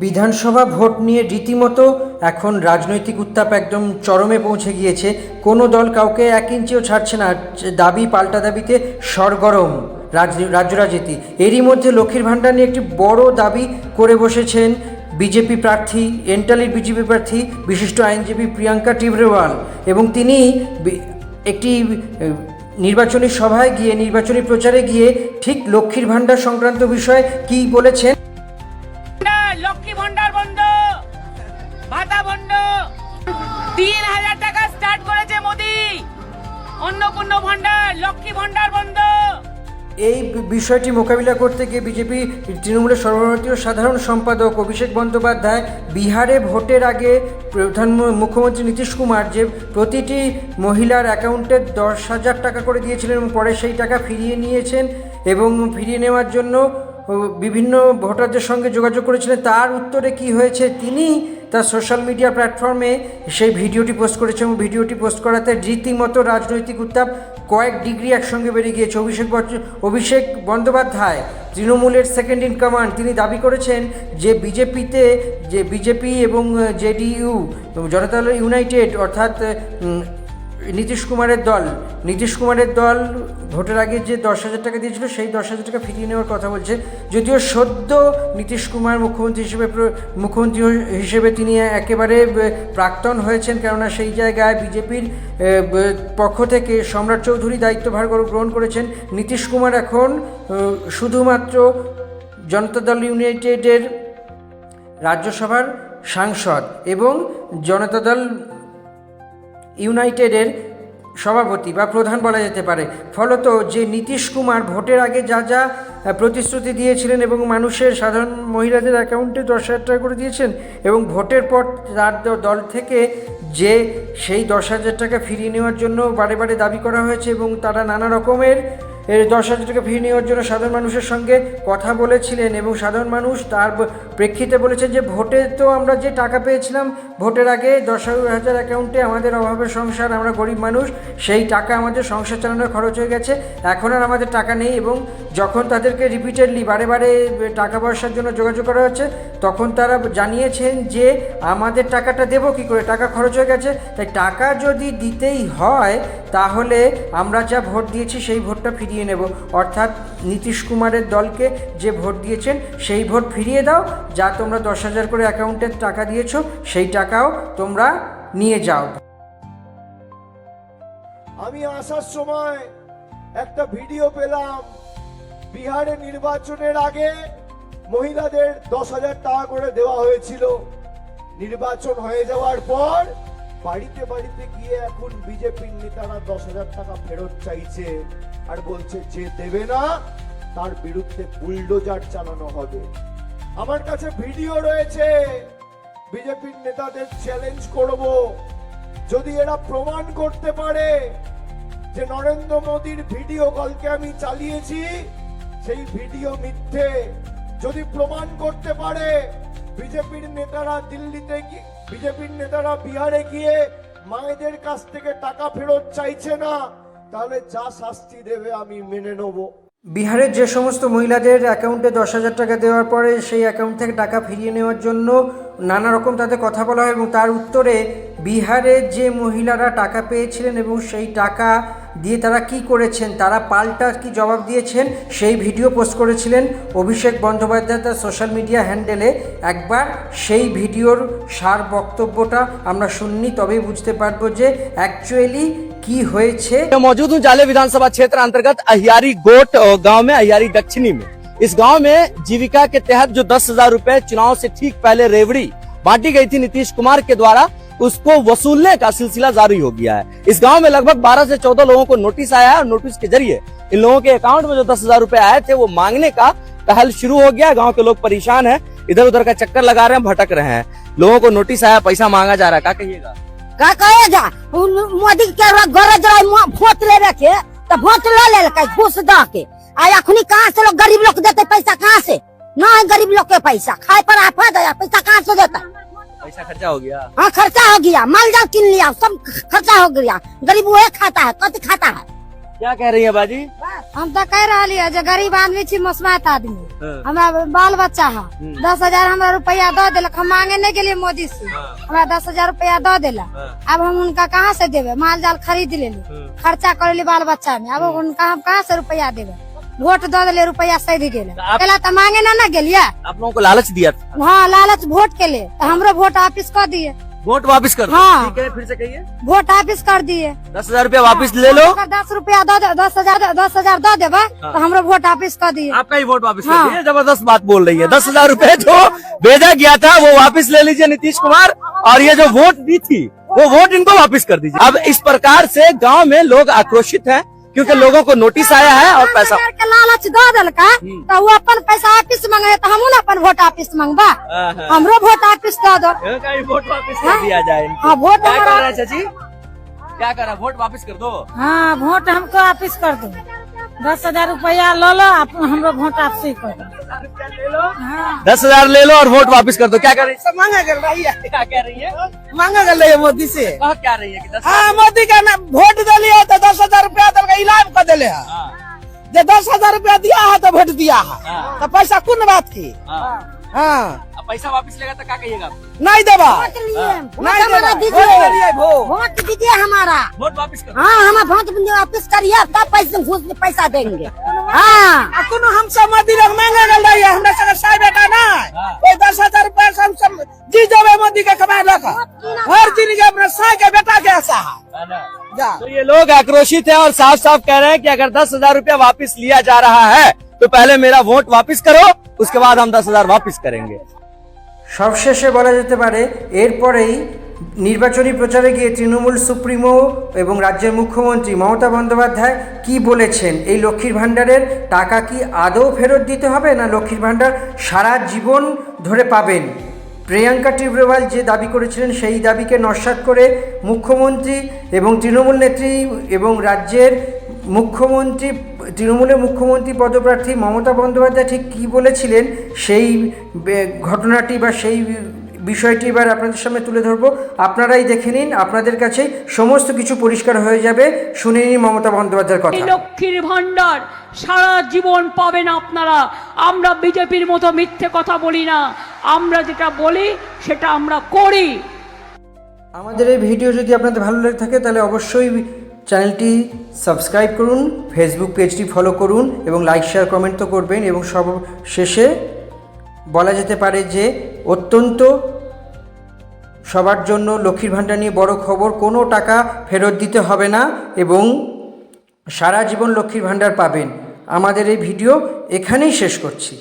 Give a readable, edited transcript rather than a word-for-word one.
বিধানসভা ভোট নিয়ে রীতিমতো এখন রাজনৈতিক উত্তাপ একদম চরমে পৌঁছে গিয়েছে। কোনো দল কাউকে এক ইঞ্চিও ছাড়ছে না, দাবি পাল্টা দাবিতে সরগরম রাজ্য রাজনীতি। এরই মধ্যে লক্ষ্মীর ভাণ্ডার নিয়ে একটি বড় দাবি করে বসেছেন বিজেপি প্রার্থী, এন্টালির বিজেপি প্রার্থী বিশিষ্ট আইনজীবী প্রিয়াঙ্কা টিবরেওয়াল, এবং তিনি একটি নির্বাচনী সভায় গিয়ে, নির্বাচনী প্রচারে গিয়ে ঠিক লক্ষ্মীর ভাণ্ডার সংক্রান্ত বিষয়ে কী বলেছেন। লক্ষ্মী ভান্ডার বন্ধ, ভাতা বন্ধ, 3000 টাকা স্টার্ট করেছে মোদি, অন্নপূর্ণা ভান্ডার, লক্ষ্মী ভান্ডার বন্ধ। এই বিষয়টি মোকাবিলা করতে গিয়ে বিজেপি তৃণমূলের সর্বভারতীয় সাধারণ সম্পাদক অভিষেক বন্দ্যোপাধ্যায় বিহারে ভোটের আগে মুখ্যমন্ত্রী নীতিশ কুমার যে প্রতিটি মহিলার অ্যাকাউন্টে 10,000 টাকা করে দিয়েছিলেন এবং পরে সেই টাকা ফিরিয়ে নিয়েছেন, এবং ফিরিয়ে নেওয়ার জন্য বিভিন্ন ভোটারদের সঙ্গে যোগাযোগ করেছিলেন। তার উত্তরে কি হয়েছে, তিনি তার সোশ্যাল মিডিয়া প্ল্যাটফর্মে সেই ভিডিওটি পোস্ট করেছেন, এবং ভিডিওটি পোস্ট করাতে রীতিমতো রাজনৈতিক উত্তাপ কয়েক ডিগ্রি একসঙ্গে বেড়ে গিয়েছে। অভিষেক বন্দ্যোপাধ্যায়, তৃণমূলের সেকেন্ড ইন কমান্ড, তিনি দাবি করেছেন যে বিজেপি এবং জেডিইউ, জনতা দল ইউনাইটেড, অর্থাৎ নীতিশ কুমারের দল ভোটের আগে যে 10,000 টাকা দিয়েছিল সেই 10,000 টাকা ফিরিয়ে নেওয়ার কথা বলছে। যদিও সদ্য নীতিশ কুমার মুখ্যমন্ত্রী হিসেবে তিনি একেবারে প্রাক্তন হয়েছেন, কেননা সেই জায়গায় বিজেপির পক্ষ থেকে সম্রাট চৌধুরী দায়িত্বভার গ্রহণ করেছেন। নীতিশ কুমার এখন শুধুমাত্র জনতা দল ইউনাইটেডের রাজ্যসভার সাংসদ এবং জনতা দল ইউনাইটেডের সভাপতি বা প্রধান বলা যেতে পারে। ফলত যে নীতিশ কুমার ভোটের আগে যা যা প্রতিশ্রুতি দিয়েছিলেন এবং মানুষের, সাধারণ মহিলাদের অ্যাকাউন্টে 10,000 টাকা করে দিয়েছেন, এবং ভোটের পর তার দল থেকে যে সেই 10,000 টাকা ফিরিয়ে নেওয়ার জন্য বারে বারে দাবি করা হয়েছে, এবং তারা নানা রকমের 10,000 টাকা ফিরিয়ে নেওয়ার জন্য সাধারণ মানুষের সঙ্গে কথা বলেছিলেন, এবং সাধারণ মানুষ তার প্রেক্ষিতে বলেছেন যে ভোটে তো আমরা যে টাকা পেয়েছিলাম ভোটের আগে 10,000 অ্যাকাউন্টে, আমাদের অভাবের সংসার, আমরা গরিব মানুষ, সেই টাকা আমাদের সংসার চালানোর খরচ হয়ে গেছে, এখন আর আমাদের টাকা নেই। এবং যখন তাদেরকে রিপিটেডলি বারে বারে টাকা পয়সার জন্য যোগাযোগ করা হচ্ছে, তখন তারা জানিয়েছেন যে আমাদের টাকাটা দেবো কী করে, টাকা খরচ হয়ে গেছে, তাই টাকা যদি দিতেই হয় তাহলে আমরা যা ভোট দিয়েছি সেই ভোটটা ফিরিয়ে নেব, অর্থাৎ নীতিশ কুমারের দলকে যে ভোট দিয়েছেন সেই ভোট ফিরিয়ে দাও, যা তোমরা 10,000 করে অ্যাকাউন্টে টাকা দিয়েছো সেই টাকাও তোমরা নিয়ে যাও। আমি আসার সময় একটা ভিডিও পেলাম, বিহারে নির্বাচনের আগে মহিলাদের 10,000 টাকা করে দেওয়া হয়েছিল, নির্বাচন হয়ে যাওয়ার পর বাড়িতে বাড়িতে গিয়ে এখন বিজেপির নেতারা 10,000 টাকা ফেরত চাইছে, আর বলছে যে দেবে না তার বিরুদ্ধে বুলডোজার চালানো হবে। আমার কাছে ভিডিও রয়েছে, বিজেপির নেতাদের চ্যালেঞ্জ করব, যদি এরা প্রমাণ করতে পারে যে নরেন্দ্র মোদীর ভিডিও কলকে আমি চালিয়েছি সেই ভিডিও মিথ্যে, যদি প্রমাণ করতে পারে বিজেপির নেতারা বিজেপির নেতারা বিহারে গিয়ে মায়েদের কাছ থেকে টাকা ফেরত চাইছে না, তাহলে যা শাস্তি দেবে আমি মেনে নেব। বিহারের যে সমস্ত মহিলাদের অ্যাকাউন্টে 10,000 টাকা দেওয়ার পরে সেই অ্যাকাউন্ট থেকে টাকা ফিরিয়ে নেওয়ার জন্য নানা রকম তাদের কথা বলা হয়, এবং তার উত্তরে বিহারের যে মহিলারা টাকা পেয়েছিলেন এবং সেই টাকা দিয়ে তারা কি করেছেন, তারা পাল্টা কি জবাব দিয়েছেন, সেই ভিডিও পোস্ট করেছিলেন অভিষেক বন্দ্যোপাধ্যায় তার সোশ্যাল মিডিয়া হ্যান্ডেলে। একবার সেই ভিডিওর সার বক্তব্যটা আমরা শুননি, তবেই বুঝতে পারবো যে অ্যাকচুয়ালি की हुए छे। मौजूद हूँ जाले विधानसभा क्षेत्र अंतर्गत अहियारी गोट गांव में, अहियारी दक्षिणी में। इस गांव में जीविका के तहत जो 10,000 रुपए चुनाव से ठीक पहले रेवड़ी बांटी गई थी नीतीश कुमार के द्वारा, उसको वसूलने का सिलसिला जारी हो गया है। इस गांव में लगभग 12 से 14 लोगों को नोटिस आया है, और नोटिस के जरिए इन लोगों के अकाउंट में जो 10,000 रुपए आए थे वो मांगने का पहल शुरू हो गया। गाँव के लोग परेशान है, इधर उधर का चक्कर लगा रहे हैं, भटक रहे हैं। लोगों को नोटिस आया, पैसा मांगा जा रहा है, क्या कहिएगा? का कहेगा मोदी के गरज वोट ले रखे तो वोट ले घूस दा के आया खुनी, कहाँ से लोग गरीब लोग देते पैसा, कहाँ से ना है गरीब लोग के पैसा, खाए पर आफत है, पैसा कहाँ से देता, पैसा खर्चा हो गया। हाँ खर्चा हो गया, माल जाल किन लिया, सब खर्चा हो गया, गरीब वो खाता है, कति खाता है, क्या कह रही है बाजी? हम तो कह रही है जो गरीब आदमी छी, मसमात आदमी, हाँ। हमारा बाल बच्चा है, 10,000 हमरा रुपया दो दिलक, हम मांगे नहीं गेलिए मोदी से, हमरा 10,000 रुपया दो दिला। अब हम उनका कहाँ से देवे? माल जाल खरीद लेली, खर्चा कर ली बाल बच्चा में, अब उनका हम कहाँ से रुपया देवे? वोट दो दिले, रुपया सही गेले, पहला तो मांगे ना गेलिए। आप लोगों को लालच दिया था? हाँ, लालच वोट के लिए, तो हमरो वोट वापिस कर दिए। वोट वापस कर दो। हाँ। ठीक है, फिर से कहिए। वोट वापिस कर दिए। 10,000 रुपया वापस ले लो। अगर 10 रुपया दो, 10,000 दो देवे तो हमरो वोट वापिस कर दिए। आपका ही वोट वापस हाँ। कर दिए। जबरदस्त बात बोल रही है। 10,000 रुपए जो भेजा गया था वो वापस ले लीजिए नीतीश कुमार, और ये जो वोट दी थी वो वोट इनको वापस कर दीजिए। अब इस प्रकार से गांव में लोग आक्रोशित हैं, क्योंकि लोगों को नोटिस आया है और पैसा के लालच दो दिलका, तो वो अपन पैसा वापिस मांगे, तो हम अपन वोट वापिस मांगबा, हमरो वोट वापिस दो दो। वोट वापस कर दिया जाए इनको। हाँ, वोट क्या कर हमारा- रहा है चाची? क्या कर रहा है? वोट वापस कर दो। हाँ, वोट हमको वापिस कर दो। 10,000 रुपया लो लो, हमरो वोट वापसी कर दो। 10,000 ले लो और वोट वापस कर दो। क्या कर रही है? मांगा कर रही है, क्या कह रही है? मांगा कर रही है मोदी से। कह क्या रही है कि 10,000 हाँ, मोदी का ना वोट दिलिए तो 10,000 रुपया तो इलाम कर दिले है। जो 10,000 रुपया दिया है तो वोट दिया है, तो पैसा कौन बात की? हाँ, अब पैसा वापस लेगा तो क्या कहिएगा? नहीं देवा, वोट लिए, वोट नहीं हमारा देवा, दीजिए, वोट दिलिए भो। वोट दीजिए हमारा। वोट वापस कर दो। हाँ, हम वोट वापिस करिए, तब पैसा देंगे। हाँ, आ कोनो हम सब मोदी लोग मांगा कर रही है, हमरा संग साई बेटा ना, कोई 10,000 रुपया से हम सब जी जावे मोदी के कमाए लगा, हर चीज के अपना साई के बेटा के ऐसा है। जा तो ये लोग आक्रोशित हैं और साफ साफ कह रहे हैं कि अगर 10,000 रुपया वापस लिया जा रहा है तो पहले मेरा वोट वापस करो, उसके बाद हम 10,000 वापस करेंगे। সবশেষে বলা যেতে পারে এরপরেই নির্বাচনী প্রচারে গিয়ে তৃণমূল সুপ্রিমো এবং রাজ্যের মুখ্যমন্ত্রী মমতা বন্দ্যোপাধ্যায় কি বলেছেন, এই লক্ষ্মীর ভাণ্ডারের টাকা কি আদৌ ফেরত দিতে হবে, না লক্ষ্মীর ভাণ্ডার সারা জীবন ধরে পাবেন? প্রিয়াঙ্কা টিব্রেওয়াল যে দাবি করেছিলেন সেই দাবিকে নস্যাৎ করে মুখ্যমন্ত্রী এবং তৃণমূল নেত্রী এবং রাজ্যের মুখ্যমন্ত্রী, তৃণমূলের মুখ্যমন্ত্রী পদপ্রার্থী মমতা বন্দ্যোপাধ্যায় ঠিক কী বলেছিলেন সেই ঘটনাটি বা সেই বিষয়টি এবার আপনাদের সামনে তুলে ধরবো। আপনারাই দেখে নিন, আপনাদের কাছে সমস্ত কিছু পরিষ্কার হয়ে যাবে। শুনে নিন মমতা বন্দ্যোপাধ্যায়ের কথা। এই লক্ষ্মীর ভান্ডার সারা জীবন পাবেন আপনারা। আমরা বিজেপির মতো মিথ্যে কথা বলি না, আমরা যেটা বলি সেটা আমরা করি। আমাদের এই ভিডিও যদি আপনাদের ভালো লেগে থাকে তাহলে অবশ্যই চ্যানেলটি সাবস্ক্রাইব করুন, ফেসবুক পেজটি ফলো করুন এবং লাইক শেয়ার কমেন্ট তো করবেন। এবং সব শেষে বলা যেতে পারে যে অত্যন্ত সবার জন্য লক্ষ্মীর ভাণ্ডার নিয়ে বড় খবর, কোনো টাকা ফেরত দিতে হবে না এবং সারা জীবন লক্ষ্মীর ভাণ্ডার পাবেন। আমাদের এই ভিডিও এখানেই শেষ করছি।